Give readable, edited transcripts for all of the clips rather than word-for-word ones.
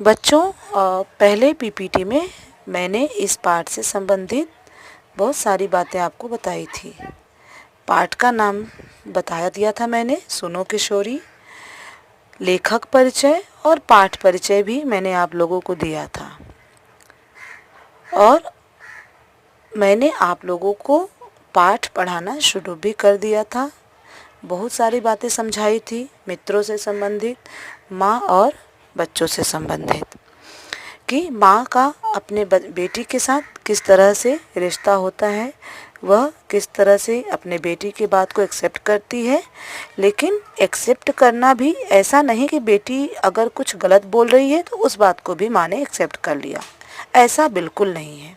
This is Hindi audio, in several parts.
बच्चों, पहले पीपीटी में मैंने इस पाठ से संबंधित बहुत सारी बातें आपको बताई थी। पाठ का नाम बता दिया था मैंने, सुनो किशोरी। लेखक परिचय और पाठ परिचय भी मैंने आप लोगों को दिया था, और मैंने आप लोगों को पाठ पढ़ाना शुरू भी कर दिया था। बहुत सारी बातें समझाई थी, मित्रों से संबंधित, माँ और बच्चों से संबंधित, कि माँ का अपने बेटी के साथ किस तरह से रिश्ता होता है, वह किस तरह से अपने बेटी की बात को एक्सेप्ट करती है। लेकिन एक्सेप्ट करना भी ऐसा नहीं कि बेटी अगर कुछ गलत बोल रही है तो उस बात को भी माँ ने एक्सेप्ट कर लिया, ऐसा बिल्कुल नहीं है।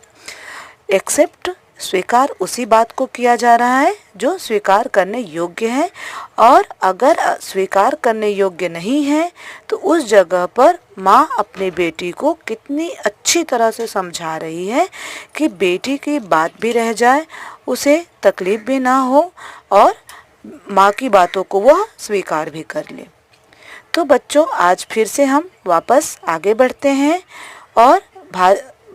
एक्सेप्ट, स्वीकार उसी बात को किया जा रहा है जो स्वीकार करने योग्य है, और अगर स्वीकार करने योग्य नहीं है तो उस जगह पर माँ अपनी बेटी को कितनी अच्छी तरह से समझा रही है कि बेटी की बात भी रह जाए, उसे तकलीफ भी ना हो, और माँ की बातों को वह स्वीकार भी कर ले। तो बच्चों, आज फिर से हम वापस आगे बढ़ते हैं और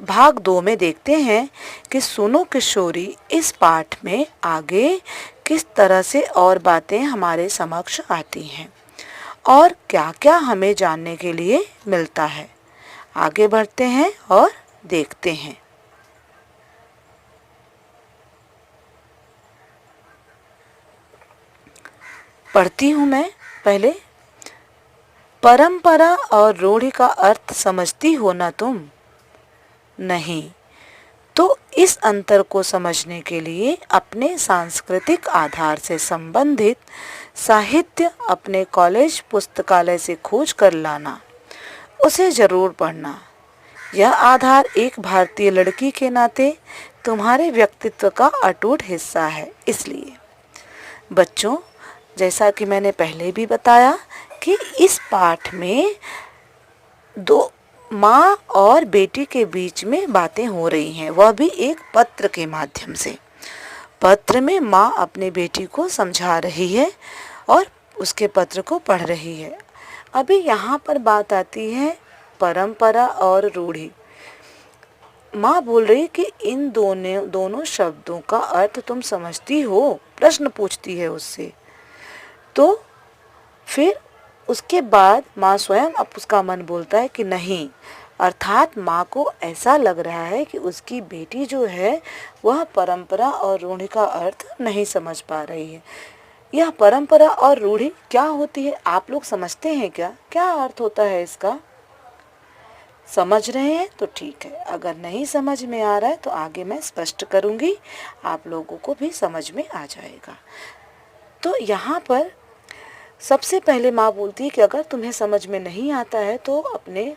भाग 2 में देखते हैं कि सुनो किशोरी इस पाठ में आगे किस तरह से और बातें हमारे समक्ष आती हैं और क्या क्या हमें जानने के लिए मिलता है। आगे बढ़ते हैं और देखते हैं। पढ़ती हूँ मैं पहले। परंपरा और रूढ़ि का अर्थ समझती हो ना तुम? नहीं तो इस अंतर को समझने के लिए अपने सांस्कृतिक आधार से संबंधित साहित्य अपने कॉलेज पुस्तकालय से खोज कर लाना, उसे जरूर पढ़ना। यह आधार एक भारतीय लड़की के नाते तुम्हारे व्यक्तित्व का अटूट हिस्सा है। इसलिए बच्चों, जैसा कि मैंने पहले भी बताया कि इस पाठ में दो माँ और बेटी के बीच में बातें हो रही हैं, वह भी एक पत्र के माध्यम से। पत्र में माँ अपनी बेटी को समझा रही है और उसके पत्र को पढ़ रही है। अभी यहाँ पर बात आती है परंपरा और रूढ़ि। माँ बोल रही कि इन दोनों शब्दों का अर्थ तुम समझती हो, प्रश्न पूछती है उससे। तो फिर उसके बाद माँ स्वयं, अब उसका मन बोलता है कि नहीं, अर्थात माँ को ऐसा लग रहा है कि उसकी बेटी जो है वह परंपरा और रूढ़ि का अर्थ नहीं समझ पा रही है। यह परंपरा और रूढ़ि क्या होती है, आप लोग समझते हैं क्या? क्या अर्थ होता है इसका? समझ रहे हैं तो ठीक है, अगर नहीं समझ में आ रहा है तो आगे मैं स्पष्ट करूंगी, आप लोगों को भी समझ में आ जाएगा। तो यहाँ पर सबसे पहले माँ बोलती है कि अगर तुम्हें समझ में नहीं आता है तो अपने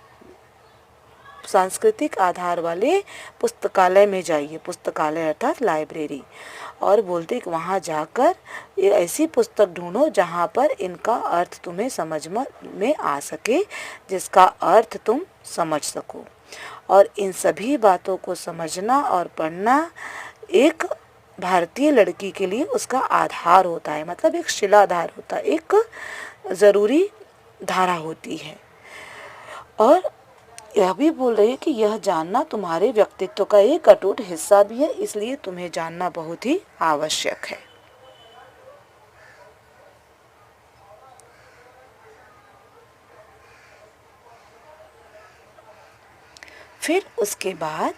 सांस्कृतिक आधार वाले पुस्तकालय में जाइए, पुस्तकालय अर्थात लाइब्रेरी, और बोलते कि वहाँ जाकर ये ऐसी पुस्तक ढूंढो जहाँ पर इनका अर्थ तुम्हें समझ में आ सके, जिसका अर्थ तुम समझ सको। और इन सभी बातों को समझना और पढ़ना एक भारतीय लड़की के लिए उसका आधार होता है, मतलब एक शिलाधार होता है, एक ज़रूरी धारा होती है। और यह भी बोल रही है कि यह जानना तुम्हारे व्यक्तित्व का एक अटूट हिस्सा भी है, इसलिए तुम्हें जानना बहुत ही आवश्यक है। फिर उसके बाद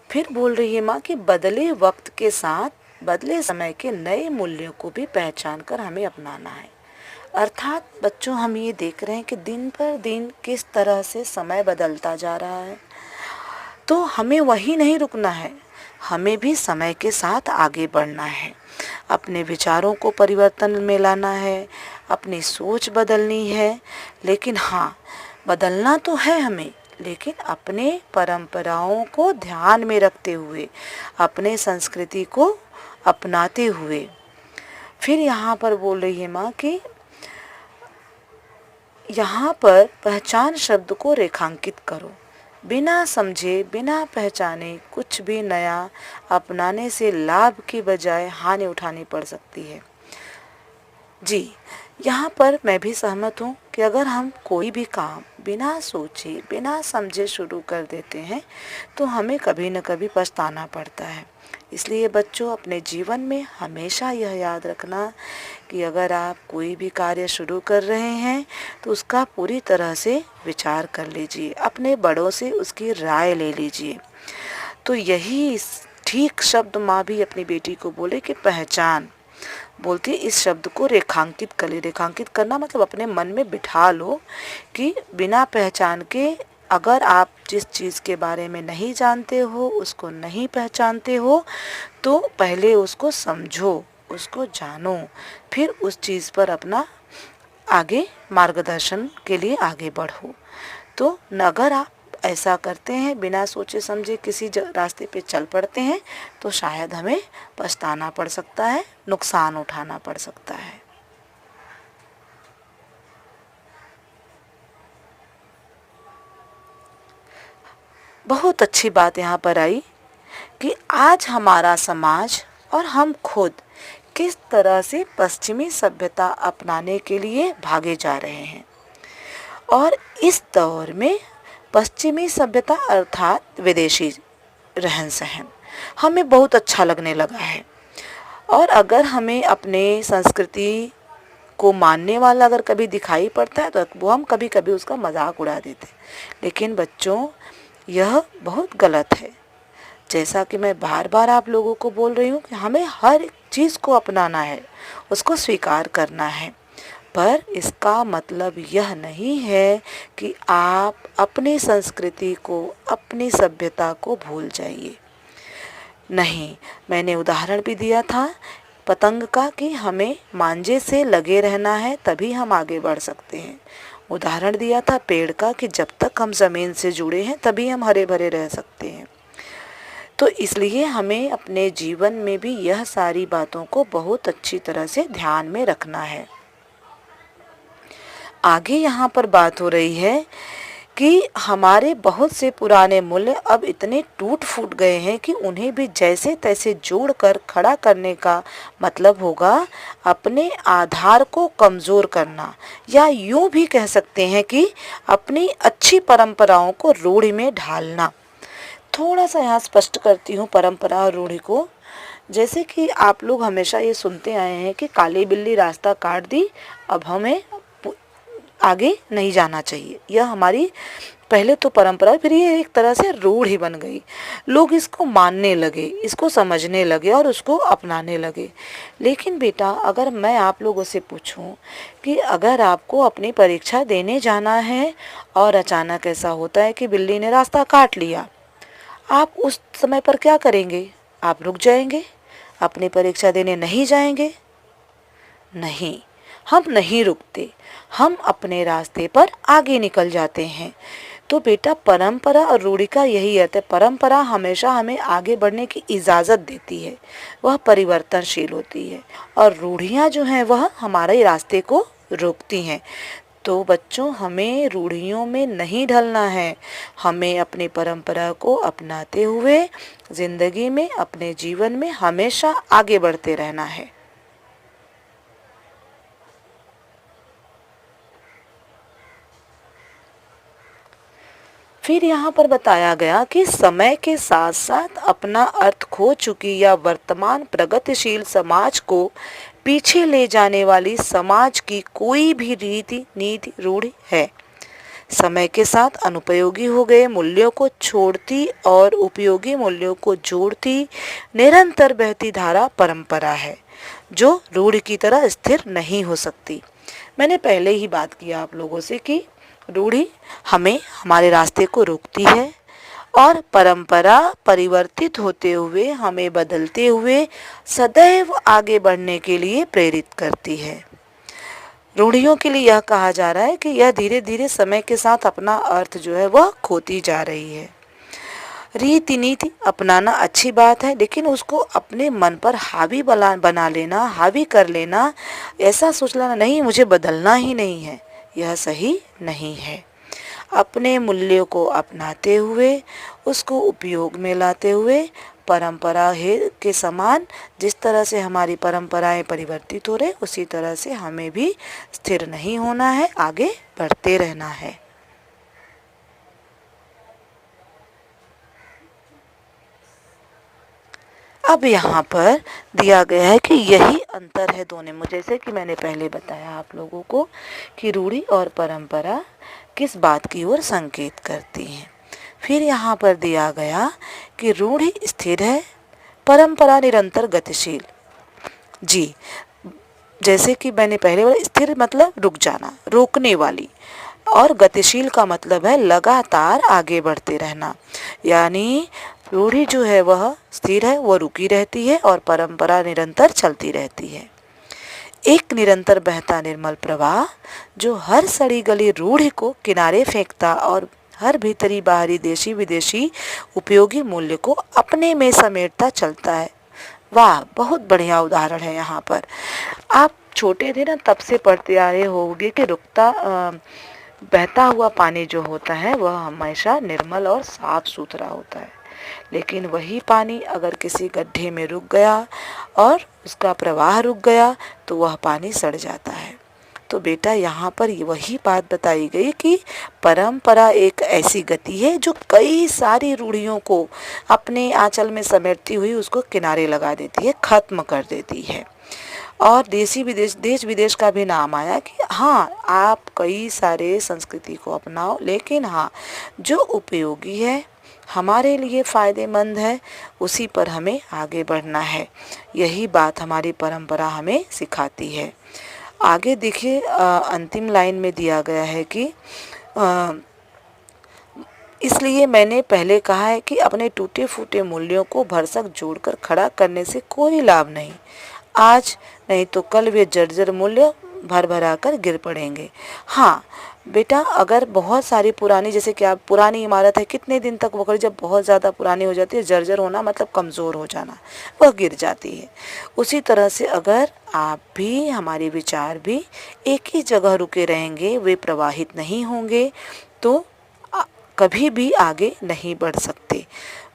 फिर बोल रही है माँ कि बदले वक्त के साथ बदले समय के नए मूल्यों को भी पहचान कर हमें अपनाना है। अर्थात बच्चों, हम ये देख रहे हैं कि दिन पर दिन किस तरह से समय बदलता जा रहा है, तो हमें वही नहीं रुकना है, हमें भी समय के साथ आगे बढ़ना है, अपने विचारों को परिवर्तन में लाना है, अपनी सोच बदलनी है। लेकिन हाँ, बदलना तो है हमें, लेकिन अपने परंपराओं को ध्यान में रखते हुए, अपने संस्कृति को अपनाते हुए। फिर यहाँ पर बोल रही है माँ कि यहाँ पर पहचान शब्द को रेखांकित करो। बिना समझे, बिना पहचाने कुछ भी नया अपनाने से लाभ की बजाय हानि उठानी पड़ सकती है। जी, यहाँ पर मैं भी सहमत हूँ कि अगर हम कोई भी काम बिना सोचे, बिना समझे शुरू कर देते हैं, तो हमें कभी न कभी पछताना पड़ता है। इसलिए बच्चों, अपने जीवन में हमेशा यह याद रखना कि अगर आप कोई भी कार्य शुरू कर रहे हैं, तो उसका पूरी तरह से विचार कर लीजिए, अपने बड़ों से उसकी राय ले लीजिए। तो यही ठीक शब्द माँ भी अपनी बेटी को बोले कि पहचान, बोलती है इस शब्द को रेखांकित कर ले। रेखांकित करना मतलब अपने मन में बिठा लो कि बिना पहचान के, अगर आप जिस चीज़ के बारे में नहीं जानते हो, उसको नहीं पहचानते हो, तो पहले उसको समझो, उसको जानो, फिर उस चीज़ पर अपना आगे मार्गदर्शन के लिए आगे बढ़ो। तो अगर आप ऐसा करते हैं, बिना सोचे समझे किसी रास्ते पे चल पड़ते हैं, तो शायद हमें पछताना पड़ सकता है, नुकसान उठाना पड़ सकता है। बहुत अच्छी बात यहाँ पर आई कि आज हमारा समाज और हम खुद किस तरह से पश्चिमी सभ्यता अपनाने के लिए भागे जा रहे हैं। और इस दौर में पश्चिमी सभ्यता अर्थात विदेशी रहन सहन हमें बहुत अच्छा लगने लगा है। और अगर हमें अपने संस्कृति को मानने वाला अगर कभी दिखाई पड़ता है, तो वो हम कभी कभी उसका मजाक उड़ा देते हैं। लेकिन बच्चों, यह बहुत गलत है। जैसा कि मैं बार बार आप लोगों को बोल रही हूँ कि हमें हर चीज़ को अपनाना है, उसको स्वीकार करना है, पर इसका मतलब यह नहीं है कि आप अपनी संस्कृति को, अपनी सभ्यता को भूल जाइए। नहीं, मैंने उदाहरण भी दिया था पतंग का कि हमें मांझे से लगे रहना है, तभी हम आगे बढ़ सकते हैं। उदाहरण दिया था पेड़ का कि जब तक हम ज़मीन से जुड़े हैं, तभी हम हरे भरे रह सकते हैं। तो इसलिए हमें अपने जीवन में भी यह सारी बातों को बहुत अच्छी तरह से ध्यान में रखना है। आगे यहाँ पर बात हो रही है कि हमारे बहुत से पुराने मूल्य अब इतने टूट फूट गए हैं कि उन्हें भी जैसे तैसे जोड़कर खड़ा करने का मतलब होगा अपने आधार को कमज़ोर करना, या यूं भी कह सकते हैं कि अपनी अच्छी परंपराओं को रूढ़ि में ढालना। थोड़ा सा यहाँ स्पष्ट करती हूँ परंपरा और रूढ़ि को। जैसे कि आप लोग हमेशा ये सुनते आए हैं कि काली बिल्ली रास्ता काट दी, अब हमें आगे नहीं जाना चाहिए। यह हमारी पहले तो परंपरा, फिर ये एक तरह से रूढ़ ही बन गई। लोग इसको मानने लगे, इसको समझने लगे और उसको अपनाने लगे। लेकिन बेटा, अगर मैं आप लोगों से पूछूं कि अगर आपको अपनी परीक्षा देने जाना है और अचानक ऐसा होता है कि बिल्ली ने रास्ता काट लिया, आप उस समय पर क्या करेंगे? आप रुक जाएंगे, अपनी परीक्षा देने नहीं जाएंगे? नहीं, हम नहीं रुकते, हम अपने रास्ते पर आगे निकल जाते हैं। तो बेटा, परंपरा और रूढ़ि का यही अर्थ है। परंपरा हमेशा हमें आगे बढ़ने की इजाज़त देती है, वह परिवर्तनशील होती है, और रूढ़ियाँ जो हैं वह हमारे रास्ते को रोकती हैं। तो बच्चों, हमें रूढ़ियों में नहीं ढलना है, हमें अपनी परंपरा को अपनाते हुए ज़िंदगी में, अपने जीवन में हमेशा आगे बढ़ते रहना है। फिर यहाँ पर बताया गया कि समय के साथ साथ अपना अर्थ खो चुकी या वर्तमान प्रगतिशील समाज को पीछे ले जाने वाली समाज की कोई भी रीति, नीति, रूढ़ि है, समय के साथ अनुपयोगी हो गए मूल्यों को छोड़ती और उपयोगी मूल्यों को जोड़ती निरंतर बहती धारा परंपरा है, जो रूढ़ि की तरह स्थिर नहीं हो सकती। मैंने पहले ही बात किया आप लोगों से कि रूढ़ि हमें हमारे रास्ते को रोकती है, और परंपरा परिवर्तित होते हुए, हमें बदलते हुए सदैव आगे बढ़ने के लिए प्रेरित करती है। रूढ़ियों के लिए यह कहा जा रहा है कि यह धीरे धीरे समय के साथ अपना अर्थ जो है वह खोती जा रही है। रीति नीति अपनाना अच्छी बात है, लेकिन उसको अपने मन पर हावी बना लेना, हावी कर लेना, ऐसा सोच लेना नहीं मुझे बदलना ही नहीं है, यह सही नहीं है। अपने मूल्यों को अपनाते हुए, उसको उपयोग में लाते हुए परंपरा है के समान जिस तरह से हमारी परंपराएं परिवर्तित हो रही, उसी तरह से हमें भी स्थिर नहीं होना है, आगे बढ़ते रहना है। अब यहाँ पर दिया गया है कि यही अंतर है दोनों में, जैसे कि मैंने पहले बताया आप लोगों को कि रूढ़ि और परंपरा किस बात की ओर संकेत करती हैं। फिर यहाँ पर दिया गया कि रूढ़ि स्थिर है, परंपरा निरंतर गतिशील। जी, जैसे कि मैंने पहले बोला, स्थिर मतलब रुक जाना, रोकने वाली, और गतिशील का मतलब है लगातार आगे बढ़ते रहना। यानी रूढ़ि जो है वह स्थिर है, वह रुकी रहती है, और परंपरा निरंतर चलती रहती है। एक निरंतर बहता निर्मल प्रवाह जो हर सड़ी गली रूढ़ि को किनारे फेंकता और हर भीतरी बाहरी देशी विदेशी उपयोगी मूल्य को अपने में समेटता चलता है। वाह, बहुत बढ़िया उदाहरण है यहाँ पर। आप छोटे थे ना, तब से पढ़ते आ रहे होंगे कि बहता हुआ पानी जो होता है वह हमेशा निर्मल और साफ सुथरा होता है, लेकिन वही पानी अगर किसी गड्ढे में रुक गया और उसका प्रवाह रुक गया तो वह पानी सड़ जाता है। तो बेटा यहाँ पर वही बात बताई गई कि परंपरा एक ऐसी गति है जो कई सारी रूढ़ियों को अपने आंचल में समेटती हुई उसको किनारे लगा देती है, खत्म कर देती है। और देश विदेश का भी नाम आया कि हाँ, आप कई सारे संस्कृति को अपनाओ, लेकिन हाँ, जो उपयोगी है, हमारे लिए फ़ायदेमंद है, उसी पर हमें आगे बढ़ना है। यही बात हमारी परंपरा हमें सिखाती है। आगे देखिए, अंतिम लाइन में दिया गया है कि इसलिए मैंने पहले कहा है कि अपने टूटे फूटे मूल्यों को भरसक जोड़कर खड़ा करने से कोई लाभ नहीं। आज नहीं तो कल वे जर्जर मूल्य भर भरा कर गिर पड़ेंगे। हाँ बेटा, अगर बहुत सारी पुरानी, जैसे कि आप पुरानी इमारत है, कितने दिन तक वो, जब बहुत ज़्यादा पुरानी हो जाती है, जर्जर होना मतलब कमज़ोर हो जाना, वह गिर जाती है। उसी तरह से अगर आप भी, हमारे विचार भी एक ही जगह रुके रहेंगे, वे प्रवाहित नहीं होंगे, तो कभी भी आगे नहीं बढ़ सकते,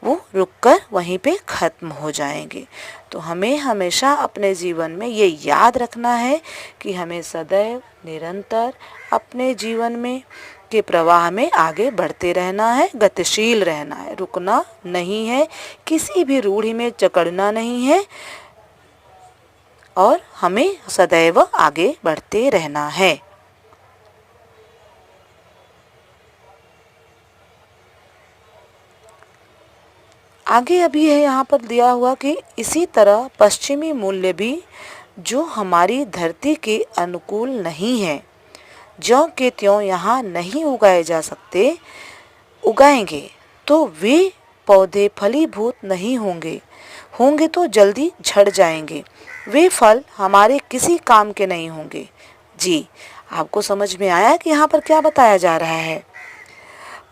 वो रुककर वहीं पे ख़त्म हो जाएंगे। तो हमें हमेशा अपने जीवन में ये याद रखना है कि हमें सदैव निरंतर अपने जीवन में के प्रवाह में आगे बढ़ते रहना है, गतिशील रहना है, रुकना नहीं है, किसी भी रूढ़ि में जकड़ना नहीं है, और हमें सदैव आगे बढ़ते रहना है। आगे अभी है यहाँ पर दिया हुआ कि इसी तरह पश्चिमी मूल्य भी जो हमारी धरती के अनुकूल नहीं है, ज्यों के त्यों यहाँ नहीं उगाए जा सकते, उगाएंगे तो वे पौधे फलीभूत नहीं होंगे, होंगे तो जल्दी झड़ जाएंगे, वे फल हमारे किसी काम के नहीं होंगे। जी, आपको समझ में आया कि यहाँ पर क्या बताया जा रहा है?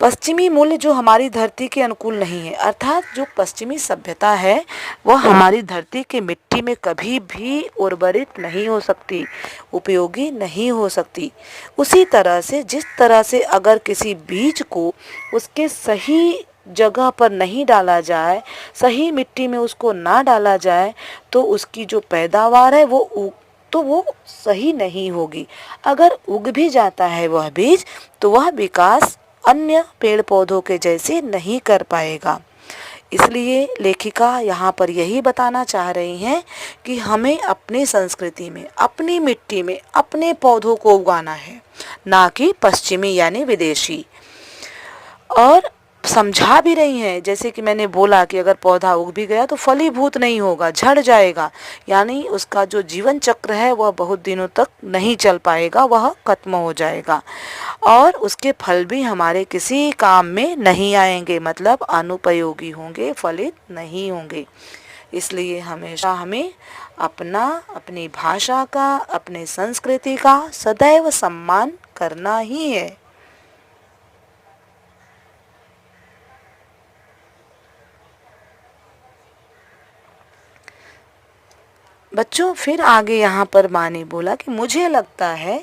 पश्चिमी मूल्य जो हमारी धरती के अनुकूल नहीं है, अर्थात जो पश्चिमी सभ्यता है वह हमारी धरती के मिट्टी में कभी भी उर्वरित नहीं हो सकती, उपयोगी नहीं हो सकती। उसी तरह से, जिस तरह से अगर किसी बीज को उसके सही जगह पर नहीं डाला जाए, सही मिट्टी में उसको ना डाला जाए, तो उसकी जो पैदावार है वो सही नहीं होगी। अगर उग भी जाता है वह बीज, तो वह विकास अन्य पेड़ पौधों के जैसे नहीं कर पाएगा। इसलिए लेखिका यहाँ पर यही बताना चाह रही हैं कि हमें अपनी संस्कृति में, अपनी मिट्टी में, अपने पौधों को उगाना है, ना कि पश्चिमी यानी विदेशी। और समझा भी रही हैं, जैसे कि मैंने बोला कि अगर पौधा उग भी गया तो फलीभूत नहीं होगा, झड़ जाएगा, यानी उसका जो जीवन चक्र है वह बहुत दिनों तक नहीं चल पाएगा, वह खत्म हो जाएगा, और उसके फल भी हमारे किसी काम में नहीं आएंगे, मतलब अनुपयोगी होंगे, फलित नहीं होंगे। इसलिए हमेशा हमें अपनी भाषा का, अपनी संस्कृति का सदैव सम्मान करना ही है। बच्चों, फिर आगे यहाँ पर माँ ने बोला कि मुझे लगता है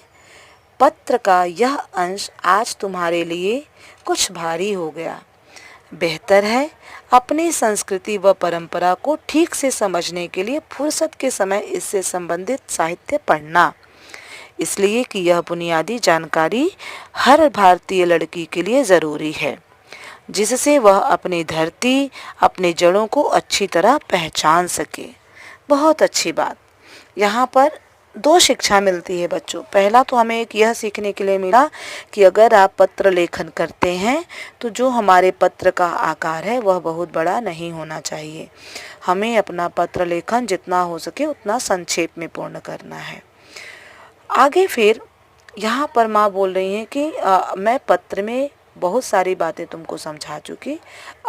पत्र का यह अंश आज तुम्हारे लिए कुछ भारी हो गया। बेहतर है अपनी संस्कृति व परंपरा को ठीक से समझने के लिए फुर्सत के समय इससे संबंधित साहित्य पढ़ना, इसलिए कि यह बुनियादी जानकारी हर भारतीय लड़की के लिए ज़रूरी है, जिससे वह अपनी धरती, अपनी जड़ों को अच्छी तरह पहचान सके। बहुत अच्छी बात। यहाँ पर दो शिक्षा मिलती है बच्चों। पहला तो हमें एक यह सीखने के लिए मिला कि अगर आप पत्र लेखन करते हैं तो जो हमारे पत्र का आकार है वह बहुत बड़ा नहीं होना चाहिए। हमें अपना पत्र लेखन जितना हो सके उतना संक्षेप में पूर्ण करना है। आगे फिर यहाँ पर माँ बोल रही हैं कि मैं पत्र में बहुत सारी बातें तुमको समझा चुकी,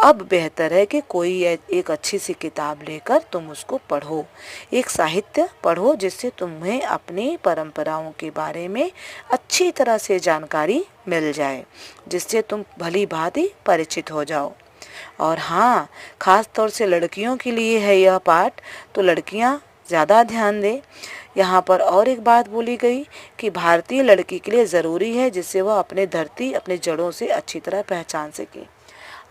अब बेहतर है कि कोई एक अच्छी सी किताब लेकर तुम उसको पढ़ो, एक साहित्य पढ़ो जिससे तुम्हें अपनी परंपराओं के बारे में अच्छी तरह से जानकारी मिल जाए, जिससे तुम भली भांति परिचित हो जाओ। और हाँ, खास तौर से लड़कियों के लिए है यह पाठ, तो लड़कियाँ ज़्यादा ध्यान दें। यहाँ पर और एक बात बोली गई कि भारतीय लड़की के लिए ज़रूरी है जिससे वह अपने धरती, अपने जड़ों से अच्छी तरह पहचान सके।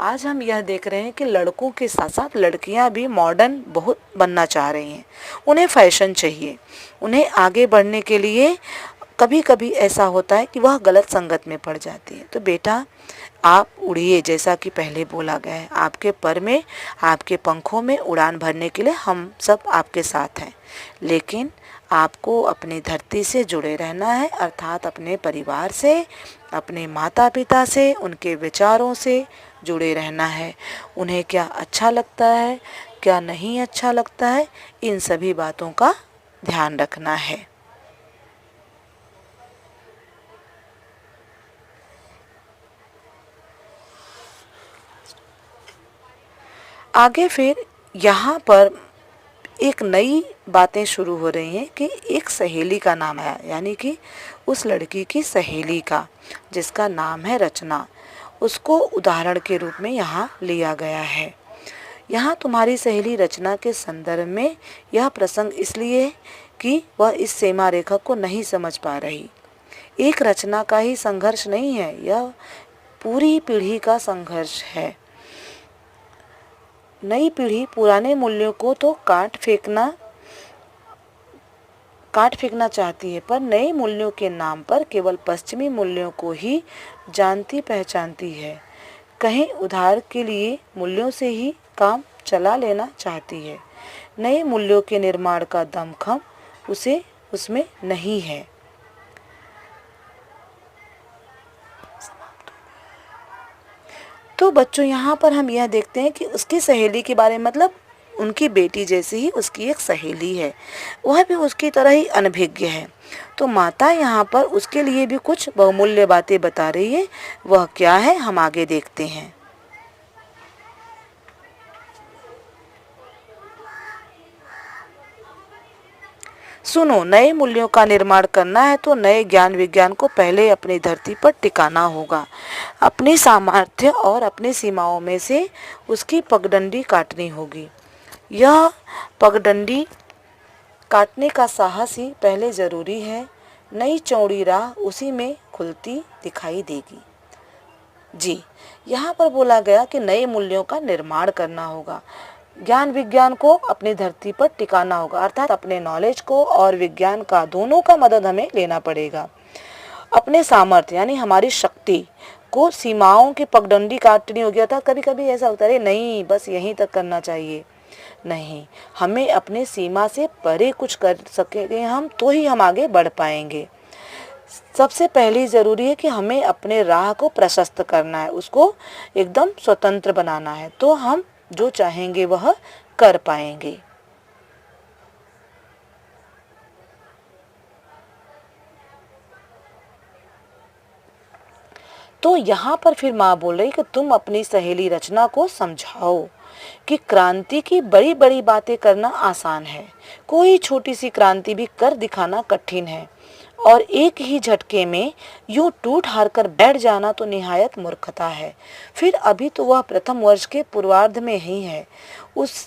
आज हम यह देख रहे हैं कि लड़कों के साथ साथ लड़कियाँ भी मॉडर्न बहुत बनना चाह रही हैं। उन्हें फैशन चाहिए। उन्हें आगे बढ़ने के लिए कभी कभी ऐसा होता है कि वह गलत संगत में पड़ जाती है। तो बेटा, आप उड़िए, जैसा कि पहले बोला गया है, आपके पर में, आपके पंखों में उड़ान भरने के लिए हम सब आपके साथ हैं। लेकिन आपको अपनी धरती से जुड़े रहना है, अर्थात अपने परिवार से, अपने माता पिता से, उनके विचारों से जुड़े रहना है। उन्हें क्या अच्छा लगता है, क्या नहीं अच्छा लगता है, इन सभी बातों का ध्यान रखना है। आगे फिर यहाँ पर एक नई बातें शुरू हो रही हैं कि एक सहेली का नाम आया, यानी कि उस लड़की की सहेली का, जिसका नाम है रचना, उसको उदाहरण के रूप में यहाँ लिया गया है। यहाँ तुम्हारी सहेली रचना के संदर्भ में यह प्रसंग इसलिए कि वह इस सीमा रेखा को नहीं समझ पा रही। एक रचना का ही संघर्ष नहीं है, यह पूरी पीढ़ी का संघर्ष है। नई पीढ़ी पुराने मूल्यों को तो काट फेंकना चाहती है, पर नए मूल्यों के नाम पर केवल पश्चिमी मूल्यों को ही जानती पहचानती है। कहीं उधार के लिए मूल्यों से ही काम चला लेना चाहती है। नए मूल्यों के निर्माण का दमखम उसे उसमें नहीं है। तो बच्चों, यहाँ पर हम यह देखते हैं कि उसकी सहेली के बारे में, मतलब उनकी बेटी जैसी ही उसकी एक सहेली है, वह भी उसकी तरह ही अनभिज्ञ है। तो माता यहाँ पर उसके लिए भी कुछ बहुमूल्य बातें बता रही है। वह क्या है, हम आगे देखते हैं। सुनो, नए मूल्यों का निर्माण करना है तो नए ज्ञान विज्ञान को पहले अपनी धरती पर टिकाना होगा। अपनी सामर्थ्य और अपनी सीमाओं में से उसकी पगडंडी काटनी होगी। यह पगडंडी काटने का साहस ही पहले ज़रूरी है। नई चौड़ी राह उसी में खुलती दिखाई देगी। जी, यहाँ पर बोला गया कि नए मूल्यों का निर्माण करना होगा, ज्ञान विज्ञान को अपनी धरती पर टिकाना होगा, अर्थात अपने नॉलेज को और विज्ञान का, दोनों का मदद हमें लेना पड़ेगा। अपने सामर्थ्य यानी हमारी शक्ति को, सीमाओं की पगडंडी काटनी होगी। अर्थात कभी कभी ऐसा होता है, नहीं बस यहीं तक करना चाहिए, नहीं, हमें अपने सीमा से परे कुछ कर सकेंगे हम तो ही हम आगे बढ़ पाएंगे। सबसे पहले ज़रूरी है कि हमें अपने राह को प्रशस्त करना है, उसको एकदम स्वतंत्र बनाना है, तो हम जो चाहेंगे वह कर पाएंगे। तो यहाँ पर फिर माँ बोल रही कि तुम अपनी सहेली रचना को समझाओ कि क्रांति की बड़ी बड़ी बातें करना आसान है, कोई छोटी सी क्रांति भी कर दिखाना कठिन है, और एक ही झटके में यूं टूट हार कर बैठ जाना तो निहायत मूर्खता है। फिर अभी तो वह प्रथम वर्ष के पूर्वार्ध में ही है,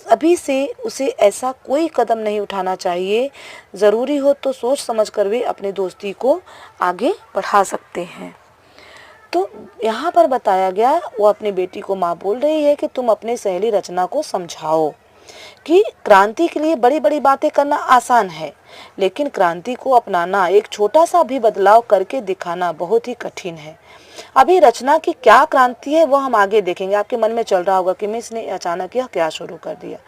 अभी से उसे ऐसा कोई कदम नहीं उठाना चाहिए। ज़रूरी हो तो सोच समझ कर वे अपनी दोस्ती को आगे बढ़ा सकते हैं। तो यहाँ पर बताया गया, वो अपनी बेटी को माँ बोल रही है कि तुम अपनी सहेली रचना को समझाओ कि क्रांति के लिए बड़ी बड़ी बातें करना आसान है, लेकिन क्रांति को अपनाना, एक छोटा सा भी बदलाव करके दिखाना बहुत ही कठिन है। अभी रचना की क्या क्रांति है वो हम आगे देखेंगे। आपके मन में चल रहा होगा कि मिस ने अचानक यह क्या शुरू कर दिया,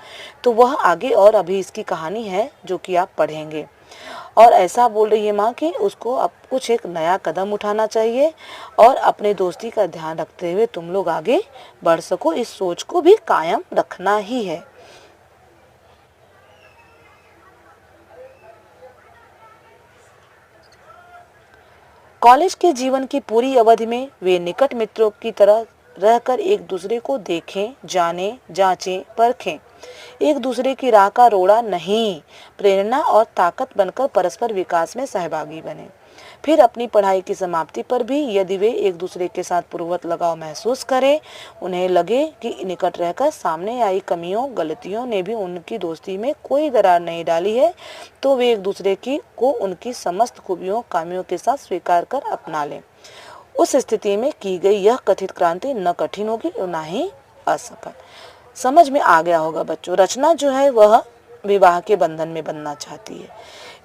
तो वह आगे और अभी इसकी कहानी है जो कि आप पढ़ेंगे। और ऐसा बोल रही है माँ कि उसको अब कुछ एक नया कदम उठाना चाहिए और अपने दोस्ती का ध्यान रखते हुए तुम लोग आगे बढ़ सको, इस सोच को भी कायम रखना ही है। कॉलेज के जीवन की पूरी अवधि में वे निकट मित्रों की तरह रहकर एक दूसरे को देखें, जानें, जांचें, परखें। एक दूसरे की राह का रोड़ा नहीं, प्रेरणा और ताकत बनकर परस्पर विकास में सहभागी बने। फिर अपनी पढ़ाई की समाप्ति पर भी यदि वे एक दूसरे के साथ पूर्ववत लगाव महसूस करें, उन्हें लगे कि निकट रहकर सामने आई कमियों, गलतियों ने भी उनकी दोस्ती में कोई दरार नहीं डाली है, तो वे एक दूसरे को उनकी समस्त खूबियों, खामियों के साथ स्वीकार कर अपना लें। उस स्थिति में की गई यह कथित क्रांति न कठिन होगी और न ही असफल। समझ में आ गया होगा बच्चों, रचना जो है वह विवाह के बंधन में बनना चाहती है,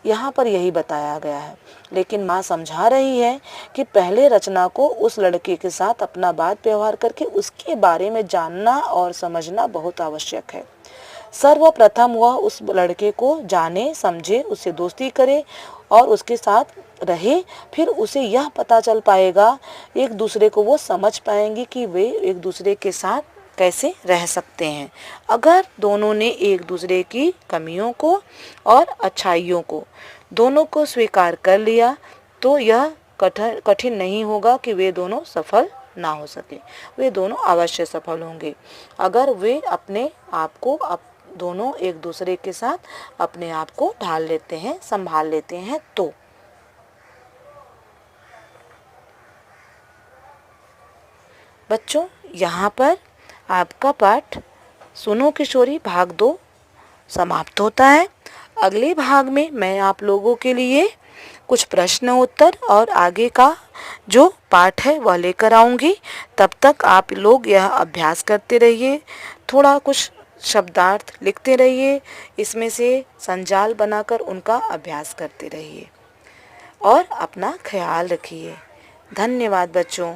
यहाँ पर यही बताया गया है। लेकिन माँ समझा रही है कि पहले रचना को उस लड़के के साथ अपना बात व्यवहार करके उसके बारे में जानना और समझना बहुत आवश्यक है। सर्वप्रथम वह उस लड़के को जाने, समझे, उससे दोस्ती करे और उसके साथ रहे। फिर उसे यह पता चल पाएगा, एक दूसरे को वो समझ पाएंगे कि वे एक दूसरे के साथ कैसे रह सकते हैं। अगर दोनों ने एक दूसरे की कमियों को और अच्छाइयों को दोनों को स्वीकार कर लिया, तो यह कठिन नहीं होगा कि वे दोनों सफल ना हो सके। वे दोनों अवश्य सफल होंगे अगर वे अपने आप को दोनों एक दूसरे के साथ अपने आप को ढाल लेते हैं, संभाल लेते हैं। तो बच्चों, यहाँ पर आपका पाठ सुनो किशोरी भाग 2 समाप्त होता है। अगले भाग में मैं आप लोगों के लिए कुछ प्रश्न उत्तर और आगे का जो पाठ है वह लेकर आऊँगी। तब तक आप लोग यह अभ्यास करते रहिए, थोड़ा कुछ शब्दार्थ लिखते रहिए, इसमें से संजाल बनाकर उनका अभ्यास करते रहिए और अपना ख्याल रखिए। धन्यवाद बच्चों।